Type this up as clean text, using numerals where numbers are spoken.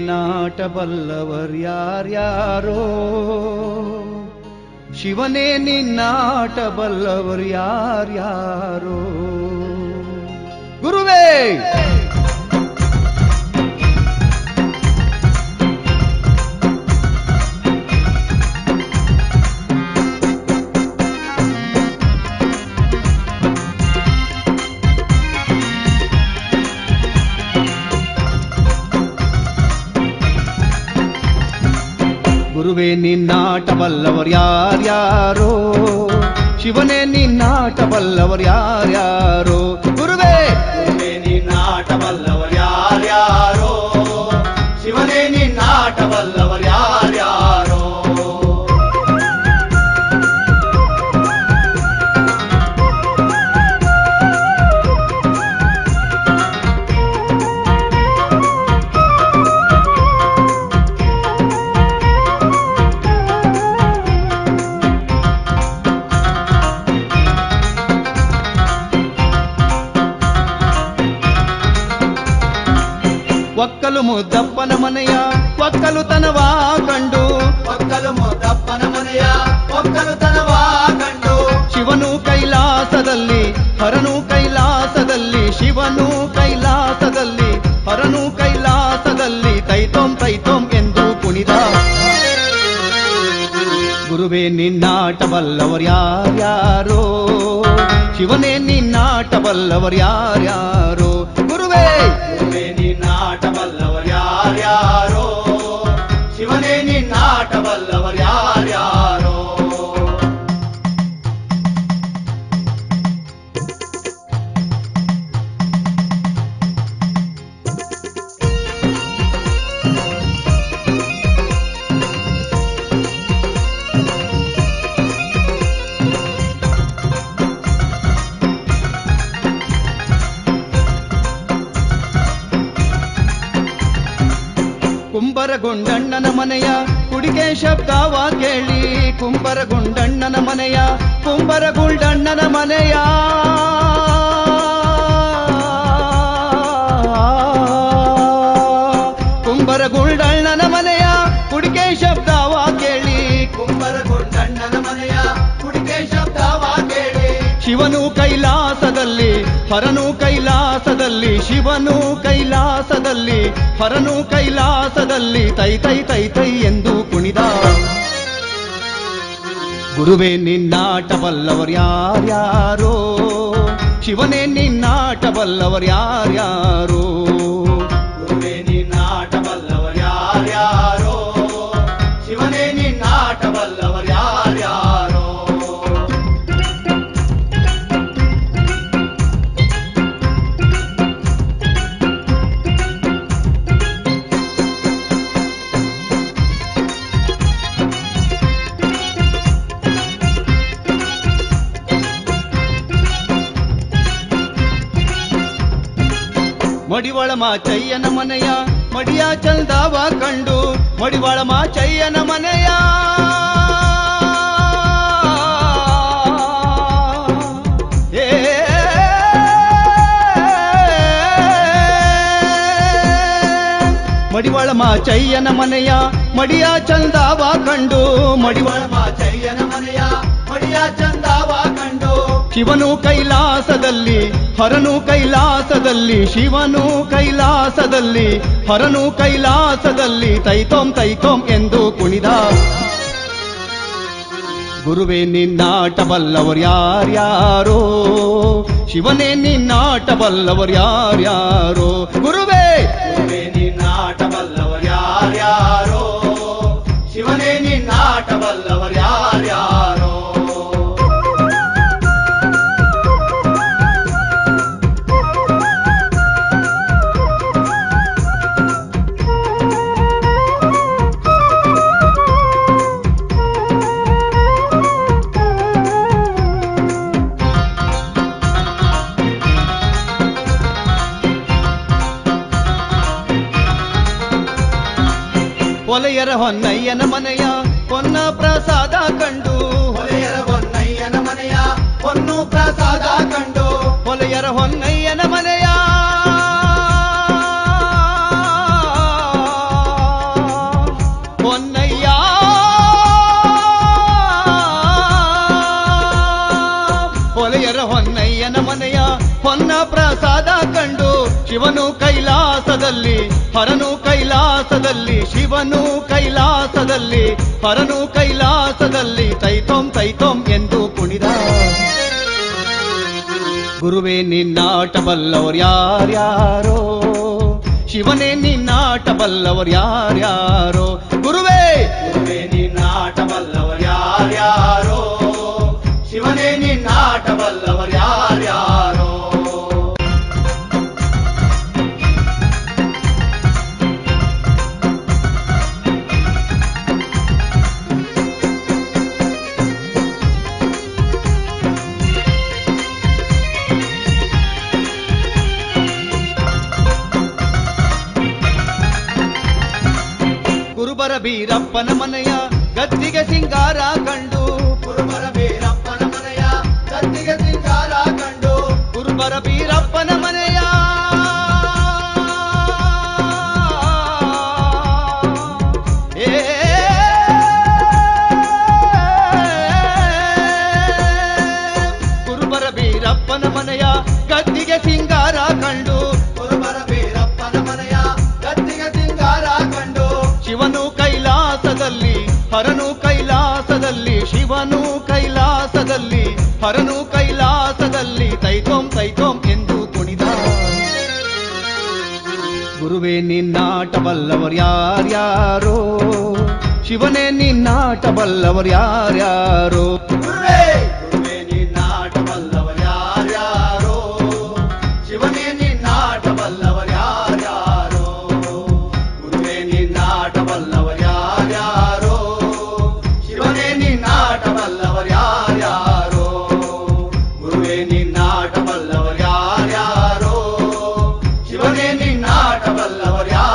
ನಿನ್ನಾಟ ಬಲ್ಲವರ್ಯಾರ್ಯಾರೋ, ಶಿವನೇ ನಿನ್ನಾಟ ಬಲ್ಲವರ್ಯಾರ್ಯಾರೋ. ಗುರುವೇ ಗುರುವೇ ನಿನ್ನಾಟ ಬಲ್ಲವರ್ಯಾರ್ಯಾರೋ, ಶಿವನೇ ನಿನ್ನಾಟ ಬಲ್ಲವರ್ಯಾರ್ಯಾರೋ. ಗುರುವೇ ನಿನ್ನಾಟ ಬಲ್ಲವರ್ಯಾರ್ಯಾರೋ, ಶಿವನೇ ನಿನ್ನಾಟ ಬಲ್ಲವರ್ಯಾರ್ಯಾರೋ. ಒಕ್ಕಲು ಮುದ್ದಪ್ಪನ ಮನೆಯ ಒಕ್ಕಲುತನವಾ ಕಂಡು, ಒಕ್ಕಲು ಮುದ್ದಪ್ಪನ ಮನೆಯ ಒಕ್ಕಲುತನವಾ ಕಂಡು, ಶಿವನು ಕೈಲಾಸದಲ್ಲಿ ಹರನು ಕೈಲಾಸದಲ್ಲಿ, ಶಿವನು ಕೈಲಾಸದಲ್ಲಿ ಹರನು ಕೈಲಾಸದಲ್ಲಿ ತೈತೋಂ ತೈತೋಂ ಎಂದು ಕುಣಿದ. ಗುರುವೇ ನಿನ್ನಾಟ ಬಲ್ಲವರ್ಯಾರ್ಯಾರೋ, ಶಿವನೇ ನಿನ್ನಾಟ ಬಲ್ಲವರ್ಯಾರ್ಯಾರೋ. ಗುರುವೇ ನಿನ್ನಾಟ ಬಲ್ಲವರ್ಯಾರ್ಯಾರೋ, ಶಿವನೇ ನಿನ್ನಾಟ ಬಲ್ಲವರ್ಯಾರ್ಯಾರೋ. ಕುಂಬರಗುಂಡಣ್ಣನ ಮನೆಯ ಕುಡಿಕೆ ಶಬ್ದವ ಕೇಳಿ, ಕುಂಬರಗುಂಡಣ್ಣನ ಮನೆಯ ಕುಂಬರಗುಂಡಣ್ಣನ ಮನೆಯ ಕುಂಬರಗುಂಡಣ್ಣನ ಮನೆಯ ಕುಡಿಕೆ ಶಬ್ದವ ಕೇಳಿ, ಕುಂಬರಗುಂಡಣ್ಣನ ಮನೆಯ ಕುಡಿಕೆ ಶಬ್ದವ ಕೇಳಿ, ಶಿವನು ಕೈಲಾಸದಲ್ಲಿ ಹರನು ಕೈಲಾಸದಲ್ಲಿ, ಶಿವನು ಕೈಲಾಸದಲ್ಲಿ ಹರನು ಕೈಲಾಸದಲ್ಲಿ ತೈ ತೈ ತೈ ತೈ ಎಂದು ಕುಣಿದ. ಗುರುವೇ ನಿನ್ನಾಟ ಬಲ್ಲವರ್ಯಾರ್ಯಾರೋ, ಶಿವನೇ ನಿನ್ನಾಟ ಬಲ್ಲವರ್ಯಾರ್ಯಾರೋ. ಗುರುವೇ ನಿನ್ನಾಟ ಬಲ್ಲವರ್ಯಾರ್ಯಾರೋ, ಶಿವನೇ ನಿನ್ನಾಟ ಬಲ್ಲವರ್ಯಾರ್ಯಾರೋ. ಮಡಿವಾಳ ಮಾಚಯ್ಯನ ಮನೆಯ ಮಡಿಯ ಚಂದವ ಕಂಡು, ಮಡಿವಾಳ ಮಾಚಯ್ಯನ ಮನೆಯ ಮಡಿವಾಳ ಮಾಚಯ್ಯನ ಮನೆಯ ಮಡಿಯ ಚಂದವ ಕಂಡು, ಮಡಿವಾಳ ಮಾಚಯ್ಯನ ಮನೆಯ ಮಡಿಯ ಚಂದವ ಕಂಡು, ಶಿವನು ಕೈಲಾಸದಲ್ಲಿ ಹರನು ಕೈಲಾಸದಲ್ಲಿ, ಶಿವನು ಕೈಲಾಸದಲ್ಲಿ ಹರನು ಕೈಲಾಸದಲ್ಲಿ ತೈತೋಂ ತೈತೋಂ ಎಂದು ಕುಣಿದ. ಗುರುವೇ ನಿನ್ನಾಟ ಬಲ್ಲವರ್ಯಾರ್ಯಾರೋ, ಶಿವನೇ ನಿನ್ನಾಟ ಬಲ್ಲವರ್ಯಾರ್ಯಾರೋ. ಗುರುವೇ ನಿನ್ನಾಟ ಬಲ್ಲವರ್ಯಾರ್ಯಾರೋ, ಶಿವನೇ ನಿನ್ನಾಟ ಬಲ್ಲವರ್ಯಾರ್ಯಾರೋ. ಹೊಲೆಯರ ಹೊನ್ನಯ್ಯನ ಮನೆಯ ಹೊನ್ನ ಪ್ರಸಾದ ಕಂಡು, ಹೊಲೆಯರ ಹೊನ್ನಯ್ಯನ ಮನೆಯ ಹೊನ್ನು ಪ್ರಸಾದ ಕಂಡು, ಹೊಲೆಯರ ಹೊನ್ನಯ್ಯನ ಮನೆಯ ಶಿವನು ಕೈಲಾಸದಲ್ಲಿ ಹರನು ಕೈಲಾಸದಲ್ಲಿ ಶಿವನು ಕೈಲಾಸದಲ್ಲಿ ಹರನು ಕೈಲಾಸದಲ್ಲಿ ತೈತೋಂ ತೈತೋಂ ಎಂದು ಕುಣಿದ. ಗುರುವೇ ನಿನ್ನಾಟ ಬಲ್ಲವರು ಯಾರ್ಯಾರೋ, ಶಿವನೇ ನಿನ್ನಾಟ ಬಲ್ಲವರು ಯಾರ್ಯಾರೋ. ಗುರುವೇ ಗುರುವೇ ನಿನ್ನಾಟ ಬಲ್ಲವರು ಯಾರ್ಯಾರೋ, ಶಿವನೇ ನಿನ್ನಾಟ ಬಲ್ಲವರು ಯಾರ್ಯಾರೋ. ಕುರುಬರ ಬೀರಪ್ಪನ ಮನೆಯ ಗದ್ದಿಗೆ ಸಿಂಗಾರ ಕಂಡು, ಕುರುಬರ ಬೀರಪ್ಪನ ಮನೆಯ ಗದ್ದಿಗೆ ಸಿಂಗಾರ ಕಂಡು, ಕುರುಬರ ಬೀರಪ್ಪನ ಮನೆಯ ಕುರುಬರ ಬೀರಪ್ಪನ ಮನೆಯ ಗದ್ದಿಗೆ ಸಿಂಗಾರ ಕಂಡು, ಕುರುಬರ ಬೀರಪ್ಪನ ಮನೆಯ ಗದ್ದಿಗೆ ಸಿಂಗಾರ ಕಂಡು, ಶಿವನು ಕೈಲಾಸದಲ್ಲಿ ಹರನು ಕೈಲಾಸದಲ್ಲಿ ಶಿವನು ಕೈಲಾಸದಲ್ಲಿ ಹರನು ಕೈಲಾಸದಲ್ಲಿ ತೈತೋಂ ತೈತೋಂ ಎಂದು ಕುಣಿದ. ಗುರುವೇ ನಿನ್ನಾಟ ಬಲ್ಲವರು ಯಾರ್ಯಾರೋ, ಶಿವನೇ ನಿನ್ನಾಟ ಬಲ್ಲವರು ಯಾರ್ಯಾರೋ. ಗುರುವೇ ಗುರುವೇ ನಿನ್ನಾಟ ಬಲ್ಲವರು ಯಾರ್ಯಾರೋ, ಶಿವನೇ ನಿನ್ನಾಟ ಬಲ್ಲವರು ಯಾರ್ಯಾರೋ. ಗುರುವೇ ನಿನ್ನಾಟ ಬಲ್ಲವರು ಯಾರ್ಯಾರೋ, ಶಿವನೇ ನಿನ್ನಾಟ ಬಲ್ಲವರು ಯಾರ್ಯಾರೋ. ಗುರುವೇ ನಿನ್ನಾಟ ಬಲ್ಲವರು ಯಾರ್ಯಾರೋ, ಶಿವನೇ ನಿನ್ನಾಟ ಬಲ್ಲವರು ಯಾರ್ಯಾರೋ.